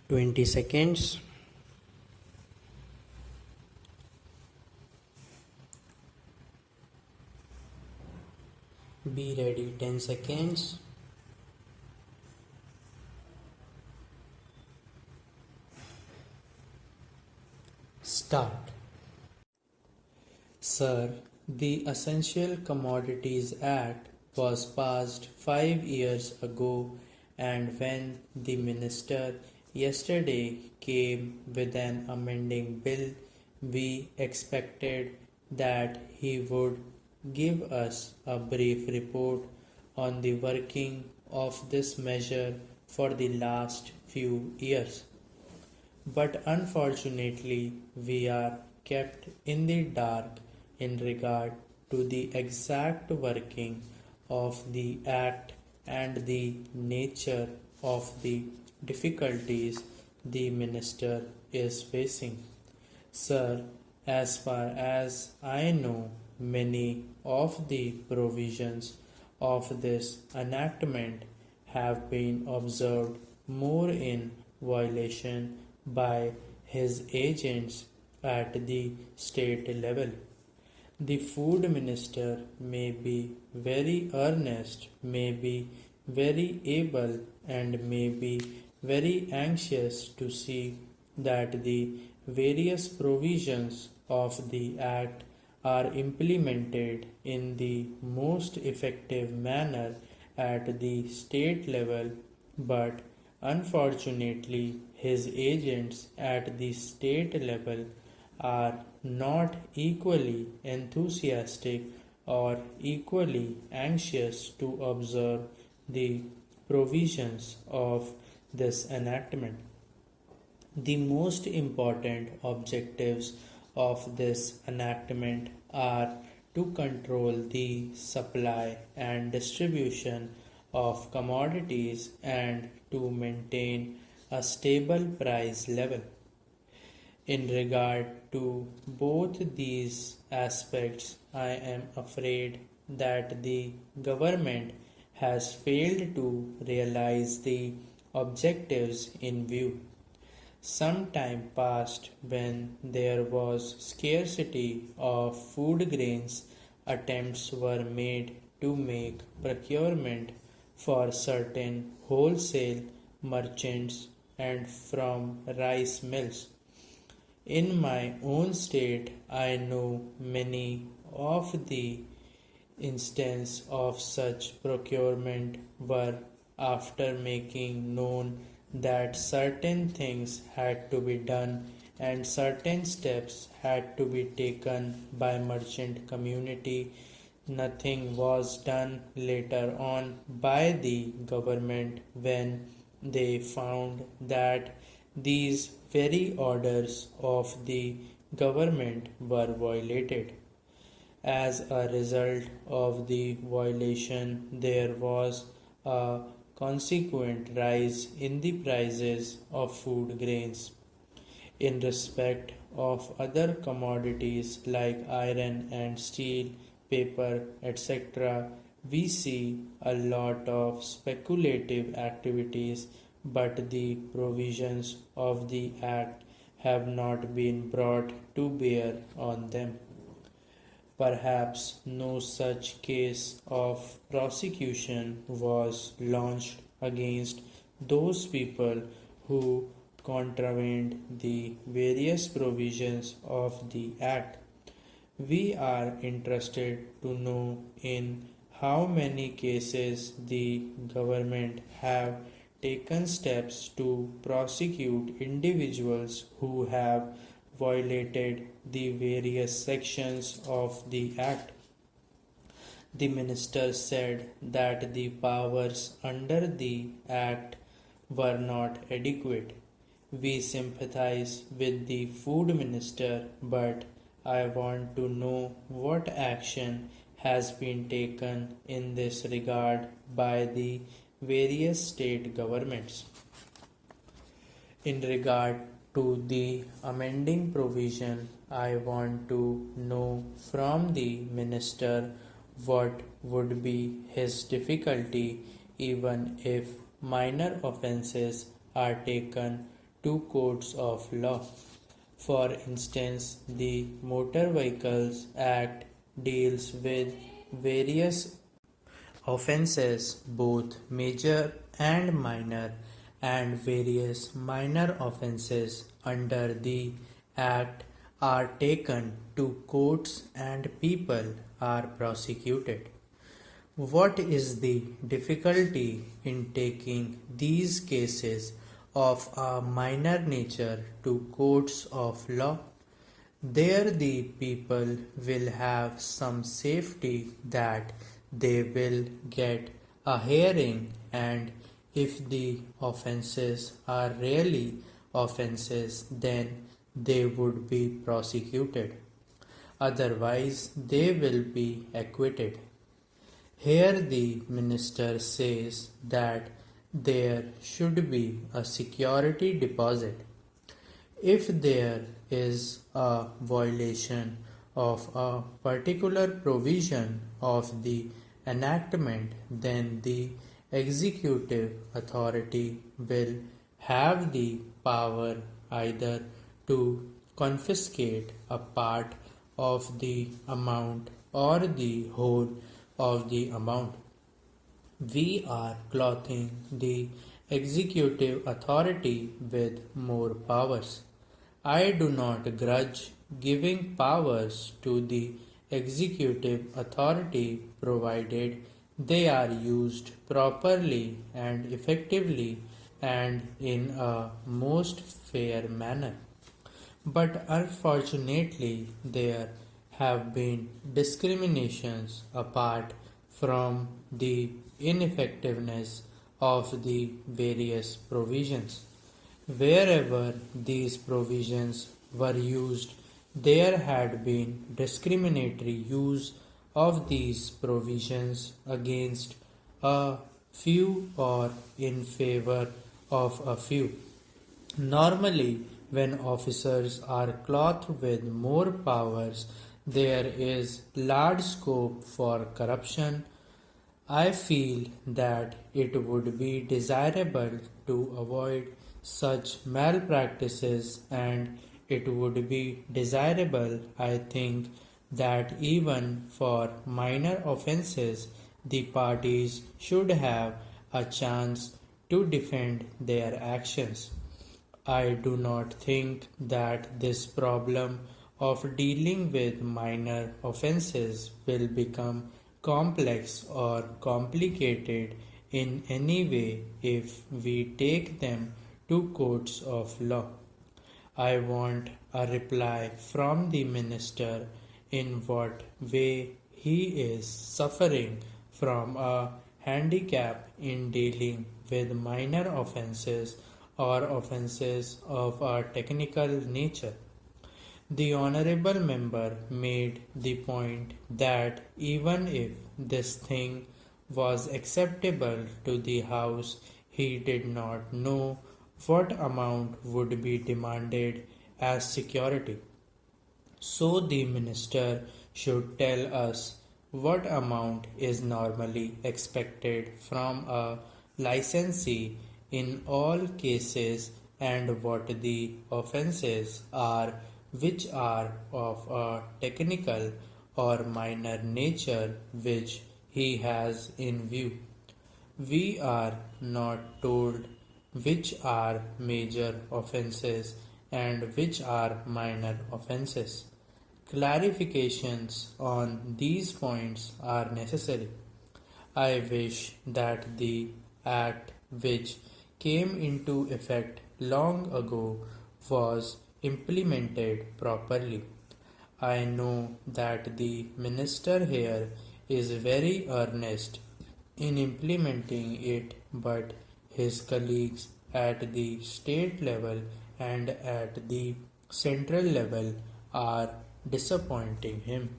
20 seconds. Be ready. 10 seconds. Start. Sir, the Essential Commodities Act was passed 5 years ago, and when the minister yesterday came with an amending bill, we expected that he would give us a brief report on the working of this measure for the last few years. But unfortunately, we are kept in the dark in regard to the exact working of the Act and the nature of the difficulties the minister is facing. Sir, as far as I know, many of the provisions of this enactment have been observed more in violation by his agents at the state level. The food minister may be very earnest, may be very able, and may be very anxious to see that the various provisions of the Act are implemented in the most effective manner at the state level, but unfortunately, his agents at the state level are not equally enthusiastic or equally anxious to observe the provisions of this enactment. The most important objectives of this enactment are to control the supply and distribution of commodities and to maintain a stable price level. In regard to both these aspects, I am afraid that the government has failed to realize the objectives in view. Some time passed when there was scarcity of food grains, attempts were made to make procurement for certain wholesale merchants and from rice mills. In my own state, I know many of the instances of such procurement were after making known that certain things had to be done and certain steps had to be taken by merchant community. Nothing was done later on by the government when they found that these very orders of the government were violated. As a result of the violation, there was a consequent rise in the prices of food grains. In respect of other commodities like iron and steel, paper, etc., we see a lot of speculative activities, but the provisions of the Act have not been brought to bear on them. Perhaps no such case of prosecution was launched against those people who contravened the various provisions of the Act. We are interested to know in how many cases the government have taken steps to prosecute individuals who have violated the various sections of the Act. The minister said that the powers under the Act were not adequate. We sympathize with the food minister, but I want to know what action has been taken in this regard by the various state governments. In regard to the amending provision, I want to know from the minister what would be his difficulty even if minor offences are taken to courts of law. For instance, the Motor Vehicles Act deals with various offences, both major and minor, and various minor offences under the Act are taken to courts and people are prosecuted. What is the difficulty in taking these cases of a minor nature to courts of law? There the people will have some safety that they will get a hearing, and if the offences are really offences, then they would be prosecuted. Otherwise, they will be acquitted. Here the minister says that there should be a security deposit. If there is a violation of a particular provision of the enactment, then the executive authority will have the power either to confiscate a part of the amount or the whole of the amount. We are clothing the executive authority with more powers. I do not grudge giving powers to the executive authority provided they are used properly and effectively and in a most fair manner. But unfortunately, there have been discriminations apart from the ineffectiveness of the various provisions. Wherever these provisions were used, there had been discriminatory use of these provisions against a few or in favor of a few. Normally, when officers are clothed with more powers, there is large scope for corruption. I feel that it would be desirable to avoid such malpractices, and it would be desirable, I think, that even for minor offences the parties should have a chance to defend their actions. I do not think that this problem of dealing with minor offences will become complex or complicated in any way if we take them to courts of law. I want a reply from the minister in what way he is suffering from a handicap in dealing with minor offences or offences of a technical nature. The honourable member made the point that even if this thing was acceptable to the House, he did not know what amount would be demanded as security. So the minister should tell us what amount is normally expected from a licensee in all cases and what the offences are which are of a technical or minor nature which he has in view. We are not told which are major offences and which are minor offences. Clarifications on these points are necessary. I wish that the Act which came into effect long ago was implemented properly. I know that the minister here is very earnest in implementing it, but his colleagues at the state level and at the central level are disappointing him.